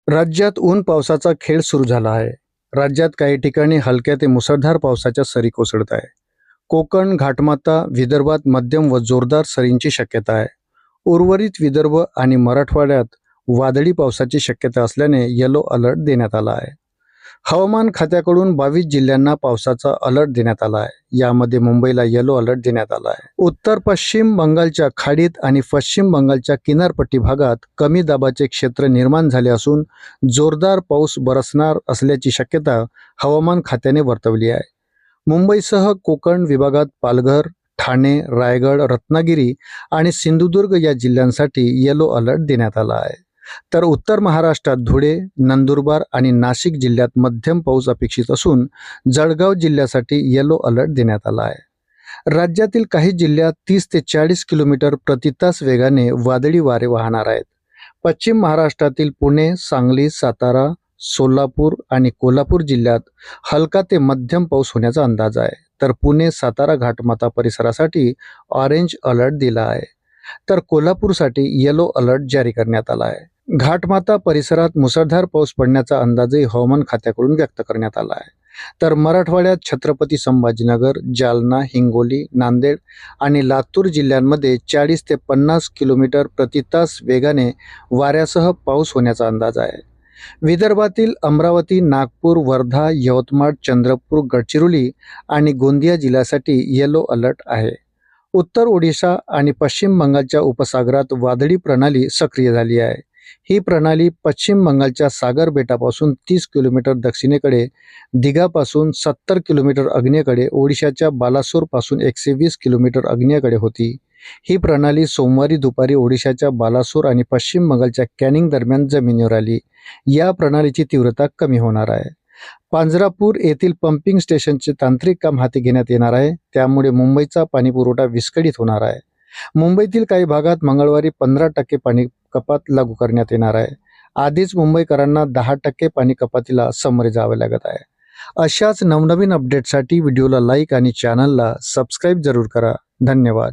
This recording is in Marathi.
राज्यात ऊन पावसाचा खेळ सुरू झाला आहे. राज्यात काही ठिकाणी हलक्या ते मुसळधार पावसाच्या सरी कोसळत आहे. कोकण, घाटमाता, विदर्भात मध्यम व जोरदार सरींची शक्यता आहे. उर्वरित विदर्भ आणि मराठवाड्यात वादळी पावसाची शक्यता असल्याने येलो अलर्ट देण्यात आला आहे. हवामान खात्याकडून 22 जिल्ह्यांना पावसाचा अलर्ट देण्यात आला आहे. यामध्ये मुंबईला येलो अलर्ट देण्यात आला आहे. उत्तर पश्चिम बंगालच्या खाडीत आणि पश्चिम बंगालच्या किनारपट्टी भागात कमी दाबाचे क्षेत्र निर्माण झाले असून जोरदार पाऊस बरसणार असल्याची शक्यता हवामान खात्याने वर्तवली आहे. मुंबईसह कोकण विभागात पालघर, ठाणे, रायगड, रत्नागिरी आणि सिंधुदुर्ग या जिल्ह्यांसाठी येलो अलर्ट देण्यात आला आहे. तर उत्तर महाराष्ट्रात धुळे, नंदुरबार आणि नाशिक जिल्ह्यात मध्यम पाऊस अपेक्षित असून जळगाव जिल्ह्यासाठी येलो अलर्ट देण्यात आला आहे. राज्यातील काही जिल्ह्यात 30 ते 40 किलोमीटर प्रति तास वेगाने वादळी वारे वाहणार आहेत. पश्चिम महाराष्ट्रातील पुणे, सांगली, सातारा, सोलापूर आणि कोल्हापूर जिल्ह्यात हलका ते मध्यम पाऊस होण्याचा अंदाज आहे. तर पुणे, सातारा, घाटमाता परिसरासाठी ऑरेंज अलर्ट दिला आहे. तर कोल्हापूरसाठी येलो अलर्ट जारी करण्यात आला आहे. घाटमाता परिसरात मुसळधार पाऊस पडण्याचा अंदाजही हवामान खात्याकडून व्यक्त करण्यात आला आहे. तर मराठवाड्यात छत्रपती संभाजीनगर, जालना, हिंगोली, नांदेड आणि लातूर जिल्ह्यांमध्ये 40 ते 50 किलोमीटर प्रति तास वेगाने वाऱ्यासह पाऊस होण्याचा अंदाज आहे. विदर्भातील अमरावती, नागपूर, वर्धा, यवतमाळ, चंद्रपूर, गडचिरोली आणि गोंदिया जिल्ह्यासाठी येलो अलर्ट आहे. उत्तर ओडिशा आणि पश्चिम बंगालच्या उपसागरात वादळी प्रणाली सक्रिय झाली आहे. ही प्रणाली पश्चिम बंगालच्या सागर बेटापासून 30 किलोमीटर दक्षिणेकडे, दिघापासून 70 किलोमीटर आग्नेयेकडे, ओडिशाच्या बालासोरपासून 120 किलोमीटर आग्नेयेकडे होती. ही प्रणाली सोमवारी दुपारी ओडिशाच्या बालासोर आणि पश्चिम बंगालच्या कॅनिंग दरम्यान जमिनीवर आली. या प्रणालीची तीव्रता कमी होणार आहे. पांजरापूर येथील पंपिंग स्टेशनचे तांत्रिक काम हाती घेण्यात येणार आहे. त्यामुळे मुंबईचा पाणीपुरवठा विस्कळीत होणार आहे. मुंबईतील काही भागात मंगळवारी 15% पाणी कपात लागू करण्यात येणार आहे. आधीच मुंबईकरांना 10% पाणी कपातीला सामोरे जावे लागत आहे. अशाच नवनवीन अपडेटसाठी व्हिडिओला लाईक आणि चॅनलला सबस्क्राईब जरूर करा. धन्यवाद.